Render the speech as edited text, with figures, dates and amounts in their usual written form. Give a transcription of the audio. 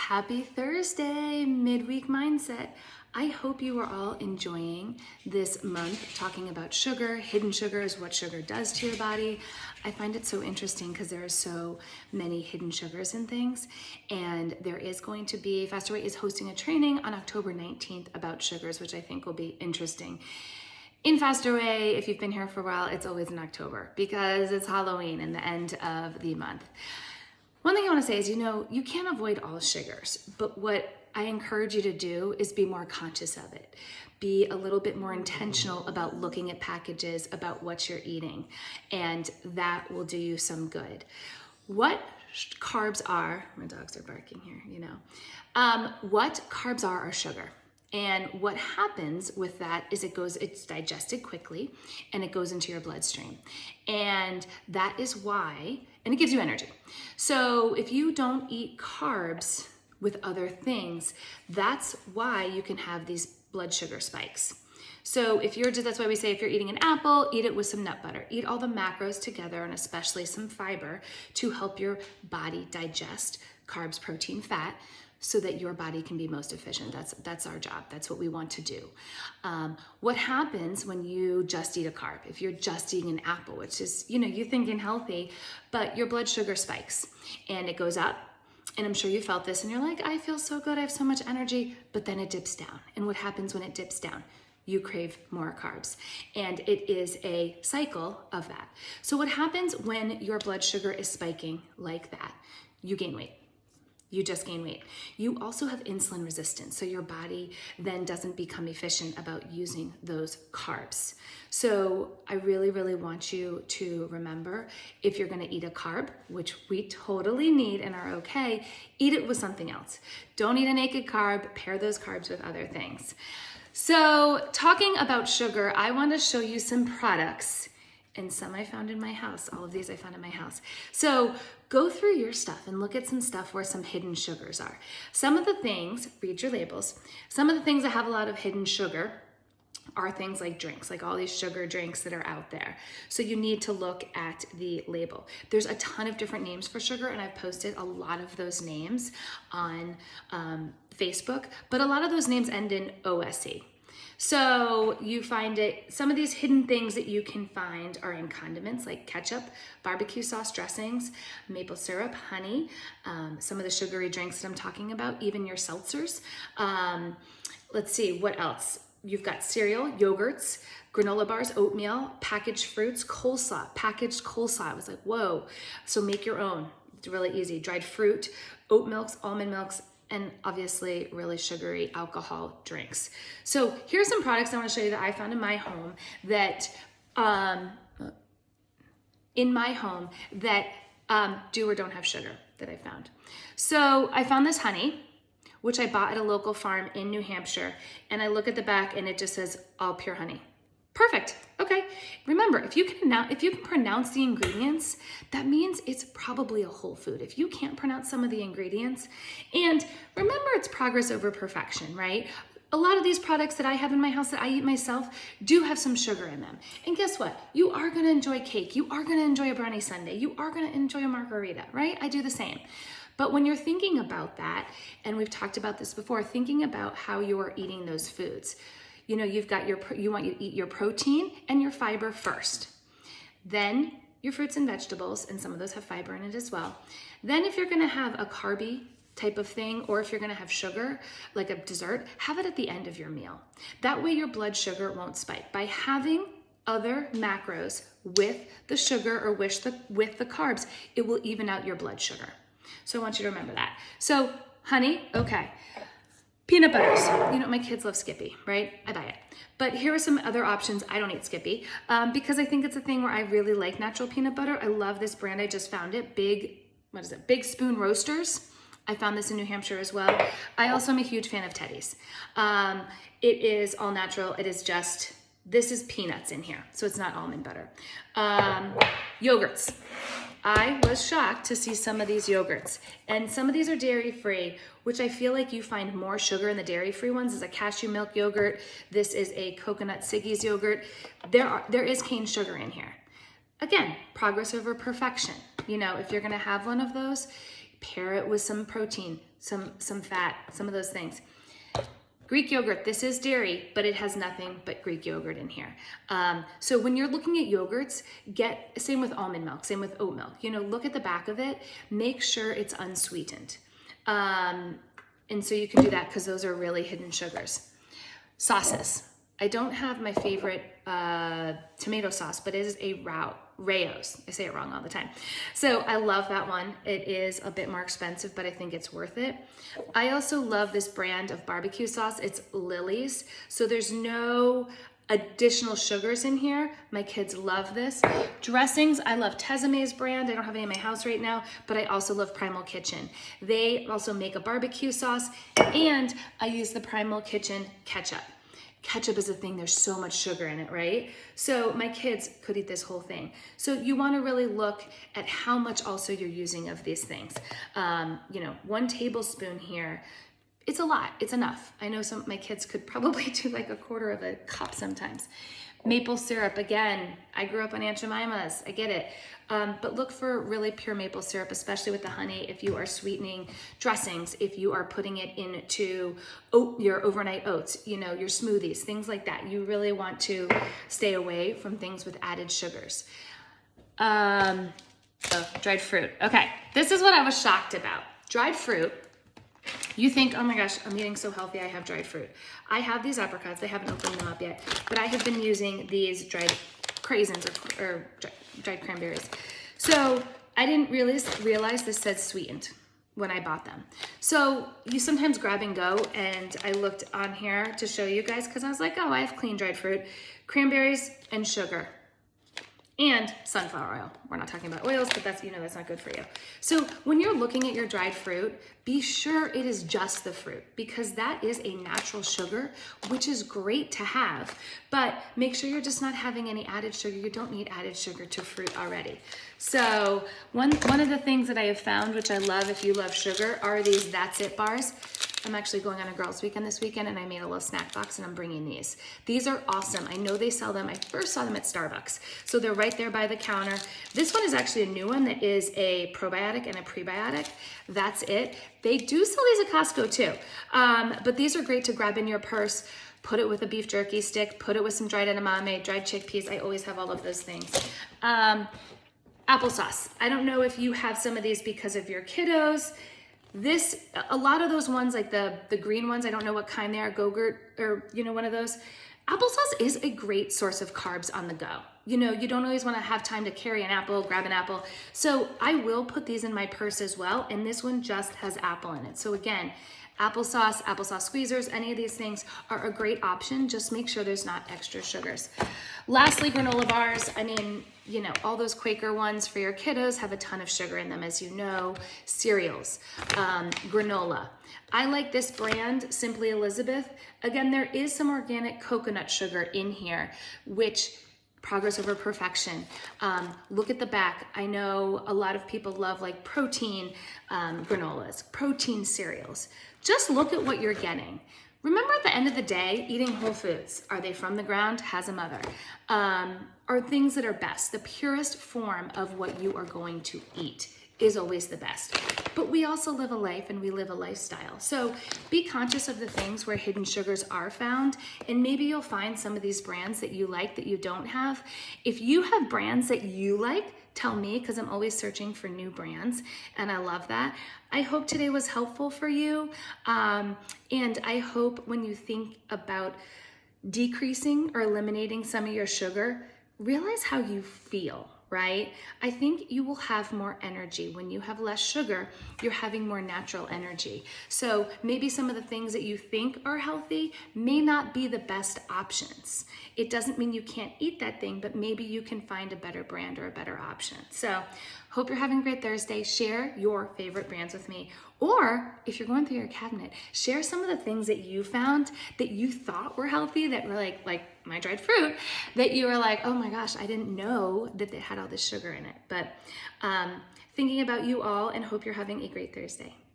Happy Thursday, midweek mindset. I hope you are all enjoying this month talking about sugar. Hidden sugar is what sugar does to your body. I find it so interesting because there are so many hidden sugars in things. And there is going to be, Faster Way is hosting a training on October 19th about sugars, which I think will be interesting. In Faster Way, if you've been here for a while, it's always in October because it's Halloween and the end of the month. One thing I want to say is, you can't avoid all sugars, but what I encourage you to do is be more conscious of it. Be a little bit more intentional about looking at packages, about what you're eating, and that will do you some good. What carbs are, my dogs are barking here, what carbs are sugar. And what happens with that is it's digested quickly and it goes into your bloodstream. And that is why, and it gives you energy. So if you don't eat carbs with other things, that's why you can have these blood sugar spikes. So that's why we say if you're eating an apple, eat it with some nut butter. Eat all the macros together and especially some fiber to help your body digest carbs, protein, fat, so that your body can be most efficient. That's our job. That's what we want to do. What happens when you just eat a carb? If you're just eating an apple, which is, you're thinking healthy, but your blood sugar spikes and it goes up. And I'm sure you felt this and you're like, I feel so good. I have so much energy, but then it dips down. And what happens when it dips down? You crave more carbs. And it is a cycle of that. So what happens when your blood sugar is spiking like that? You gain weight. You just gain weight. You also have insulin resistance, so your body then doesn't become efficient about using those carbs. So I really, really want you to remember, if you're gonna eat a carb, which we totally need and are okay, eat it with something else. Don't eat a naked carb, pair those carbs with other things. So talking about sugar, I want to show you some products, and some I found in my house. All of these I found in my house. So go through your stuff and look at some stuff where some hidden sugars are. Some of the things, read your labels, some of the things that have a lot of hidden sugar are things like drinks, like all these sugar drinks that are out there. So you need to look at the label. There's a ton of different names for sugar, and I've posted a lot of those names on Facebook, but a lot of those names end in OSE. So you find some of these hidden things that you can find are in condiments like ketchup, barbecue sauce dressings, maple syrup, honey, some of the sugary drinks that I'm talking about, even your seltzers. Let's see, what else? You've got cereal, yogurts, granola bars, oatmeal, packaged fruits, coleslaw, packaged coleslaw. I was like, whoa. So make your own. It's really easy. Dried fruit, oat milks, almond milks, and obviously really sugary alcohol drinks. So here's some products I want to show you that I found in my home that do or don't have sugar that I found. So I found this honey, which I bought at a local farm in New Hampshire, and I look at the back and it just says all pure honey. Perfect. Okay. Remember, if you can pronounce the ingredients, that means it's probably a whole food. If you can't pronounce some of the ingredients, and remember, it's progress over perfection, right? A lot of these products that I have in my house that I eat myself do have some sugar in them. And guess what? You are going to enjoy cake. You are going to enjoy a brownie sundae. You are going to enjoy a margarita, right? I do the same. But when you're thinking about that, and we've talked about this before, thinking about how you are eating those foods. You've got you want to eat your protein and your fiber first. Then your fruits and vegetables, and some of those have fiber in it as well. Then if you're gonna have a carby type of thing, or if you're gonna have sugar, like a dessert, have it at the end of your meal. That way your blood sugar won't spike. By having other macros with the sugar or with the carbs, it will even out your blood sugar. So I want you to remember that. So honey, okay. Peanut butters. My kids love Skippy, right? I buy it. But here are some other options. I don't eat Skippy because I think it's a thing where I really like natural peanut butter. I love this brand. I just found it. Big Spoon Roasters. I found this in New Hampshire as well. I also am a huge fan of Teddy's. It is all natural. This is peanuts in here, so it's not almond butter. Yogurts. I was shocked to see some of these yogurts, and some of these are dairy-free, which I feel like you find more sugar in the dairy-free ones. This is a cashew milk yogurt. This is a coconut Siggi's yogurt. There is cane sugar in here. Again, progress over perfection. If you're gonna have one of those, Pair it with some protein, some fat, some of those things. Greek yogurt, this is dairy, but it has nothing but Greek yogurt in here. So when you're looking at yogurts, same with almond milk, same with oat milk, look at the back of it, make sure it's unsweetened. And so you can do that because those are really hidden sugars. Sauces. I don't have my favorite tomato sauce, but it is a Rao's. I say it wrong all the time. So I love that one. It is a bit more expensive, but I think it's worth it. I also love this brand of barbecue sauce. It's Lily's. So there's no additional sugars in here. My kids love this. Dressings, I love Tesame's brand. I don't have any in my house right now, but I also love Primal Kitchen. They also make a barbecue sauce, and I use the Primal Kitchen ketchup. Ketchup is a thing, there's so much sugar in it, right? So my kids could eat this whole thing. So you wanna really look at how much also you're using of these things. 1 tablespoon here, it's a lot, it's enough. I know some of my kids could probably do like 1/4 of a cup sometimes. Maple syrup, again, I grew up on Aunt Jemima's, I get it. But look for really pure maple syrup, especially with the honey, if you are sweetening dressings, if you are putting it into your overnight oats, your smoothies, things like that. You really want to stay away from things with added sugars. Dried fruit. Okay, this is what I was shocked about. Dried fruit. You think, oh my gosh, I'm eating so healthy, I have dried fruit. I have these apricots, I haven't opened them up yet, but I have been using these dried craisins or dried cranberries. So I didn't realize this said sweetened when I bought them. So you sometimes grab and go, and I looked on here to show you guys because I was like, oh, I have clean dried fruit, cranberries and sugar. And sunflower oil. We're not talking about oils, but that's not good for you. So when you're looking at your dried fruit, be sure it is just the fruit, because that is a natural sugar, which is great to have, but make sure you're just not having any added sugar. You don't need added sugar to fruit already. So one of the things that I have found, which I love if you love sugar, are these That's It bars. I'm actually going on a girls' weekend this weekend, and I made a little snack box, and I'm bringing these. These are awesome. I know they sell them. I first saw them at Starbucks. So they're right there by the counter. This one is actually a new one that is a probiotic and a prebiotic. That's It. They do sell these at Costco too. But these are great to grab in your purse. Put it with a beef jerky stick. Put it with some dried edamame, dried chickpeas. I always have all of those things. Applesauce. I don't know if you have some of these because of your kiddos. A lot of those ones, like the green ones, I don't know what kind they are, Go-Gurt or, one of those. Applesauce is a great source of carbs on the go. You don't always want to have time to carry an apple, grab an apple. So I will put these in my purse as well. And this one just has apple in it. So again, applesauce squeezers, any of these things are a great option. Just make sure there's not extra sugars. Lastly, granola bars. All those Quaker ones for your kiddos have a ton of sugar in them, as you know. Cereals, granola. I like this brand, Simply Elizabeth. Again, there is some organic coconut sugar in here, which progress over perfection. Look at the back. I know a lot of people love like protein granolas, protein cereals. Just look at what you're getting. Remember, at the end of the day, eating whole foods, are they from the ground? Has a mother. Are things that are best. The purest form of what you are going to eat is always the best. But we also live a life and we live a lifestyle. So be conscious of the things where hidden sugars are found, and maybe you'll find some of these brands that you like that you don't have. If you have brands that you like, tell me, because I'm always searching for new brands, and I love that. I hope today was helpful for you, and I hope when you think about decreasing or eliminating some of your sugar, realize how you feel, right? I think you will have more energy. When you have less sugar, you're having more natural energy. So maybe some of the things that you think are healthy may not be the best options. It doesn't mean you can't eat that thing, but maybe you can find a better brand or a better option. So hope you're having a great Thursday. Share your favorite brands with me. Or if you're going through your cabinet, share some of the things that you found that you thought were healthy, that were like my dried fruit, that you were like, oh my gosh, I didn't know that it had all this sugar in it. But thinking about you all, and hope you're having a great Thursday.